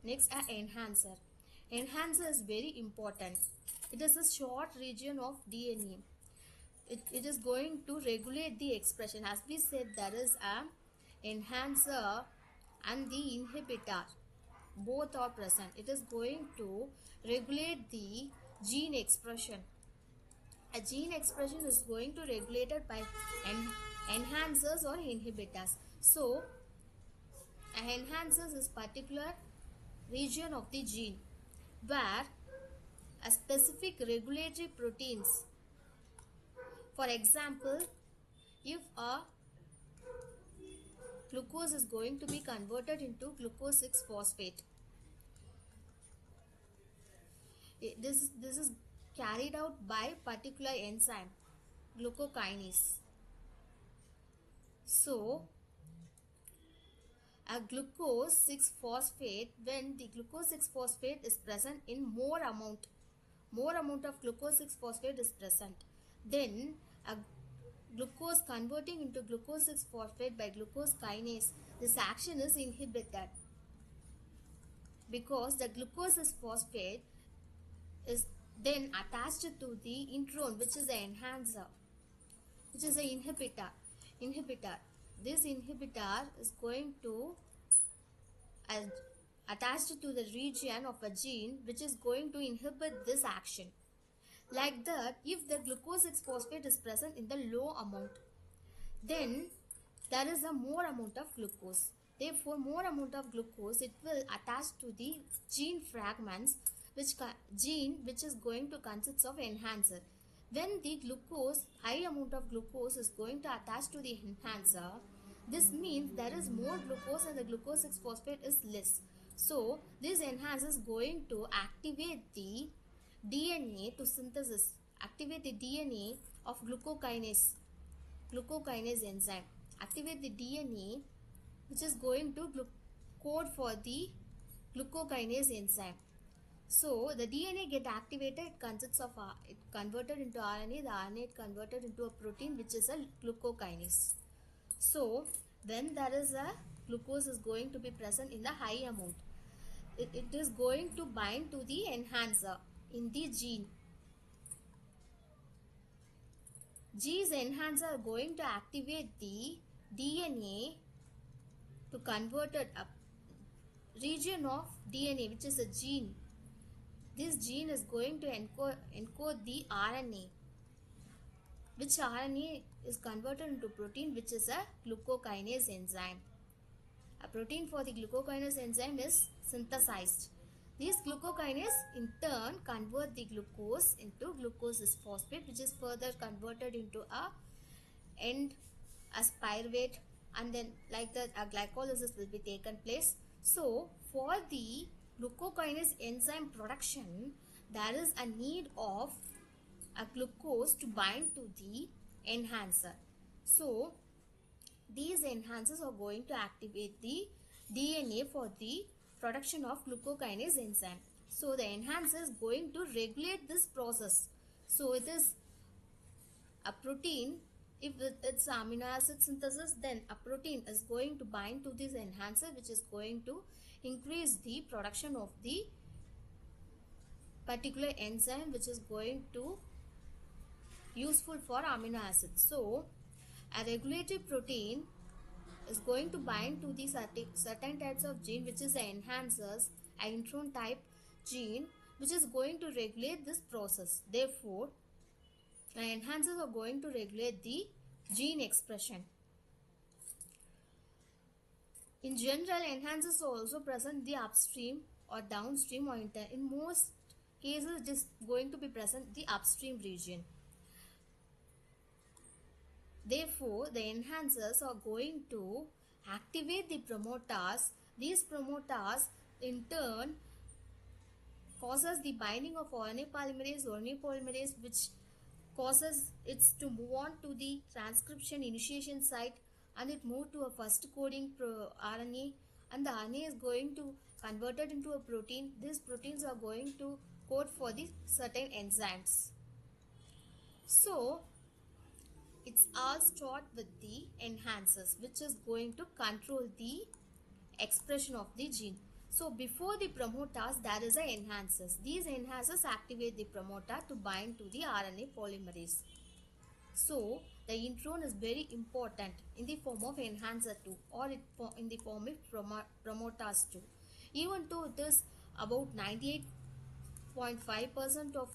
Next, a enhancer. Enhancer is very important. It is a short region of DNA. It is going to regulate the expression. As we said, there is a enhancer and the inhibitor. Both are present. It is going to regulate the gene expression. A gene expression is going to regulated by enhancers or inhibitors. So, enhancers is particular region of the gene where a specific regulatory proteins. For example, if a glucose is going to be converted into glucose 6 phosphate, this is carried out by particular enzyme glucokinase. So a glucose 6 phosphate, when the glucose 6 phosphate is present in more amount of glucose 6 phosphate is present, then a glucose converting into glucose 6 phosphate by glucose kinase, this action is inhibited because the glucose 6 phosphate is then attached to the intron, which is the enhancer, which is the inhibitor. This inhibitor is going to attached to the region of a gene which is going to inhibit this action. Like that, if the glucose 6 phosphate is present in the low amount, then there is a more amount of glucose. Therefore, more amount of glucose, it will attach to the gene fragments, which is going to consist of enhancer. When the glucose, high amount of glucose is going to attach to the enhancer, this means there is more glucose and the glucose 6 phosphate is less. So, this enhancer is going to activate the DNA to synthesis, activate the DNA of glucokinase enzyme, activate the DNA which is going to code for the glucokinase enzyme. So the DNA get activated, it consists of it converted into RNA, the RNA converted into a protein which is a glucokinase. So when there is a glucose is going to be present in the high amount, it is going to bind to the enhancer in the gene. These enhancers are going to activate the DNA to convert a region of DNA which is a gene. This gene is going to encode the RNA, which RNA is converted into protein which is a glucokinase enzyme. A protein for the glucokinase enzyme is synthesized. These glucokinase in turn convert the glucose into glucose 6 phosphate, which is further converted into a pyruvate, and then like that a glycolysis will be taken place. So for the glucokinase enzyme production, there is a need of a glucose to bind to the enhancer. So these enhancers are going to activate the DNA for the production of glucokinase enzyme. So the enhancer is going to regulate this process. So it is a protein. If it's amino acid synthesis, then a protein is going to bind to this enhancer, which is going to increase the production of the particular enzyme which is going to useful for amino acids. So a regulatory protein is going to bind to the certain types of gene, which is the enhancers, an intron type gene, which is going to regulate this process. Therefore, enhancers are going to regulate the gene expression. In general, enhancers are also present the upstream or downstream, or in most cases it is going to be present the upstream region. Therefore, the enhancers are going to activate the promoters. These promoters in turn causes the binding of RNA polymerase, which causes it to move on to the transcription initiation site, and it move to a first coding RNA, and the RNA is going to convert it into a protein. These proteins are going to code for the certain enzymes. So it's all start with the enhancers, which is going to control the expression of the gene. So before the promoters, there is a enhancers. These enhancers activate the promoter to bind to the RNA polymerase. So the intron is very important in the form of enhancer too, or in the form of promoters too. Even though it is about 98.5% of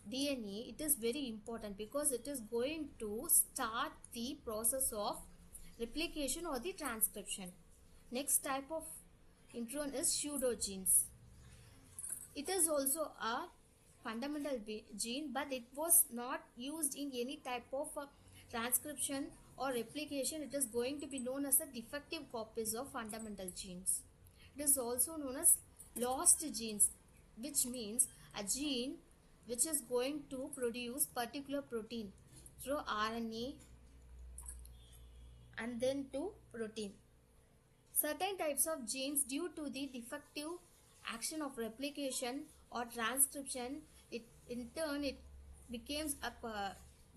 DNA, it is very important because it is going to start the process of replication or the transcription. Next type of intron is pseudogenes. It is also a fundamental gene, but it was not used in any type of transcription or replication. It is going to be known as a defective copies of fundamental genes. It is also known as lost genes, which means a gene which is going to produce particular protein through RNA and then to protein. Certain types of genes, due to the defective action of replication or transcription, it becomes a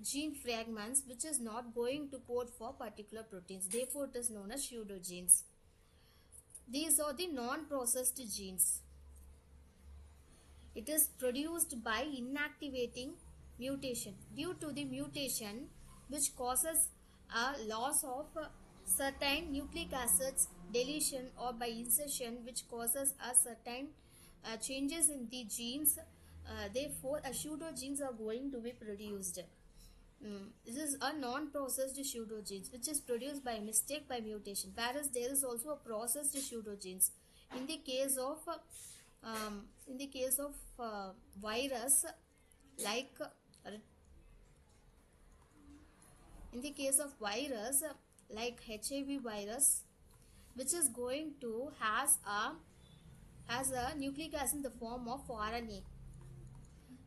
gene fragments which is not going to code for particular proteins. Therefore, it is known as pseudogenes. These are the non-processed genes. It is produced by inactivating mutation. Due to the mutation which causes a loss of certain nucleic acids, deletion, or by insertion which causes a certain changes in the genes, therefore a pseudogenes are going to be produced. This is a non-processed pseudogenes which is produced by mistake, by mutation, whereas there is also a processed pseudogenes. In the case of virus, like in the case of virus like HIV virus, which is going to has a nucleic acid in the form of RNA.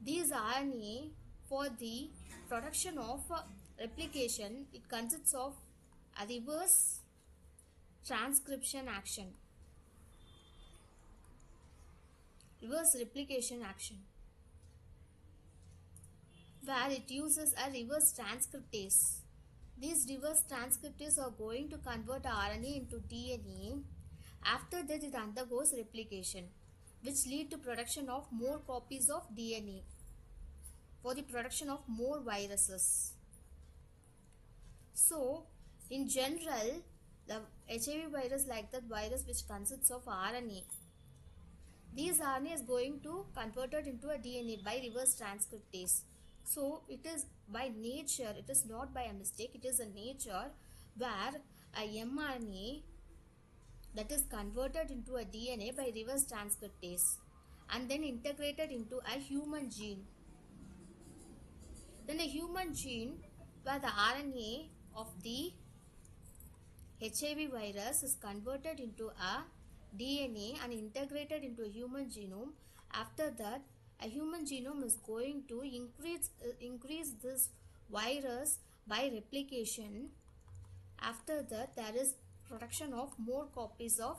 These RNA, for the production of replication, it consists of a reverse transcription action, reverse replication action, where it uses a reverse transcriptase. These reverse transcriptase are going to convert RNA into DNA. After that, it undergoes replication, which lead to production of more copies of DNA for the production of more viruses. So, in general, the HIV virus, like that virus which consists of RNA, these RNA is going to converted into a DNA by reverse transcriptase. So it is by nature, it is not by a mistake, it is a nature where a mRNA that is converted into a DNA by reverse transcriptase and then integrated into a human gene. Then a human gene where the RNA of the HIV virus is converted into a DNA and integrated into a human genome. After that, a human genome is going to increase this virus by replication. After that, there is production of more copies of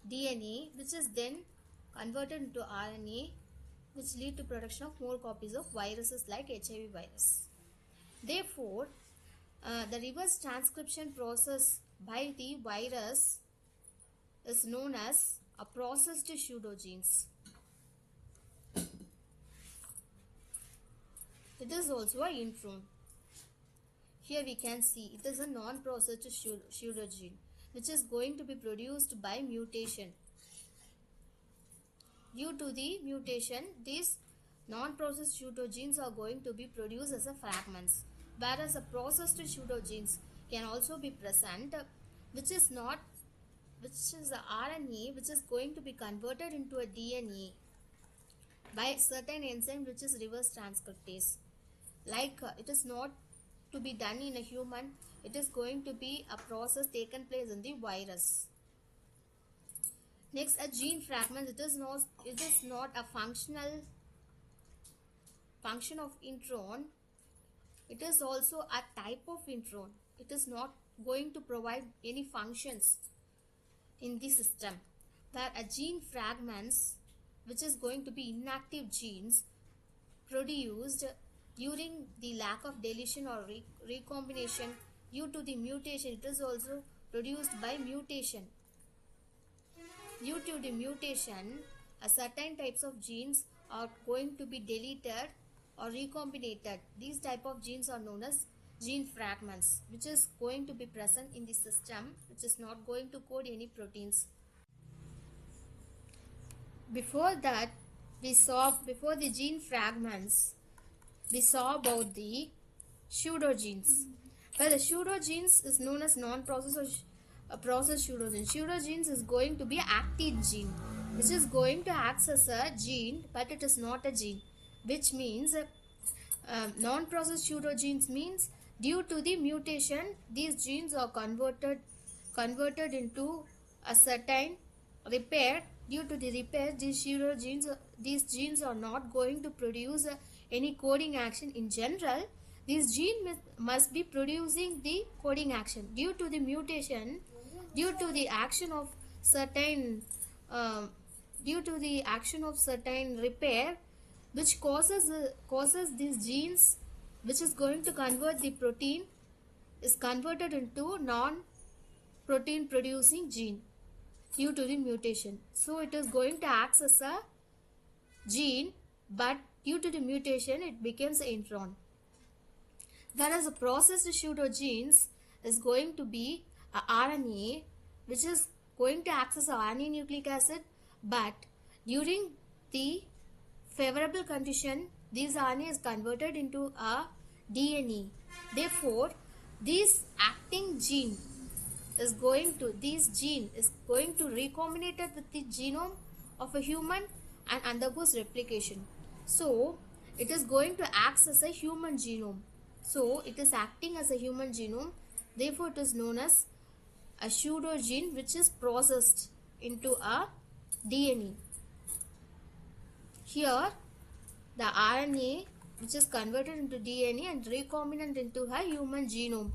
DNA, which is then converted into RNA, which lead to production of more copies of viruses like HIV virus. Therefore, the reverse transcription process by the virus is known as a processed pseudogenes. It is also a intron. Here we can see it is a non-processed pseudogene which is going to be produced by mutation. Due to the mutation, these non-processed pseudogenes are going to be produced as a fragments, whereas a processed pseudogenes can also be present, which is the RNA which is going to be converted into a DNA by certain enzyme which is reverse transcriptase. Like it is not to be done in a human, it is going to be a process taken place in the virus. Next, a gene fragment. It is not a function of intron. It is also a type of intron. It is not going to provide any functions in the system. Where a gene fragments, which is going to be inactive genes produced during the lack of deletion or recombination due to the mutation. It is also produced by mutation. Due to the mutation, a certain types of genes are going to be deleted or recombinated. These type of genes are known as gene fragments, which is going to be present in the system, which is not going to code any proteins. Before that, before the gene fragments, we saw about the pseudogenes. Well, the pseudogenes is known as non-process or process pseudogenes. Pseudogenes is going to be active gene, which is going to act as a gene, but it is not a gene. Which means non-process pseudogenes means due to the mutation, these genes are converted into a certain repair. Due to the repair, these genes are not going to produce any coding action in general. These genes must be producing the coding action. Due to the mutation, due to the action of certain repair, which causes these genes, which is going to convert the protein, is converted into non-protein producing gene due to the mutation. So it is going to act as a gene, but due to the mutation it becomes an intron. Whereas a processed pseudogenes is going to be a RNA, which is going to act as a RNA nucleic acid, but during the favorable condition, this RNA is converted into a DNA. Therefore, this gene is going to recombinate with the genome of a human and undergoes replication. So it is going to act as a human genome. So it is acting as a human genome. Therefore, it is known as a pseudogene, which is processed into a DNA. Here, the RNA, which is converted into DNA and recombinant into a human genome.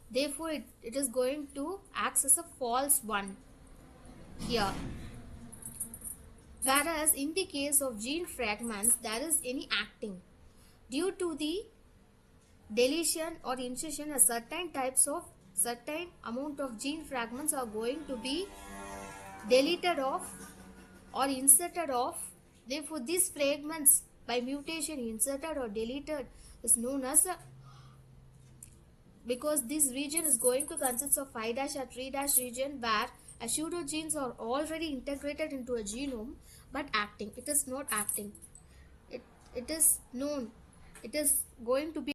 Therefore, it is going to act as a false one here. Whereas in the case of gene fragments, there is any acting. Due to the deletion or insertion, a certain amount of gene fragments are going to be deleted off or inserted off. Therefore, these fragments by mutation inserted or deleted is known as because this region is going to consist of 5' or 3' region where a pseudogenes are already integrated into a genome but acting. It is not acting. It is known. It is going to be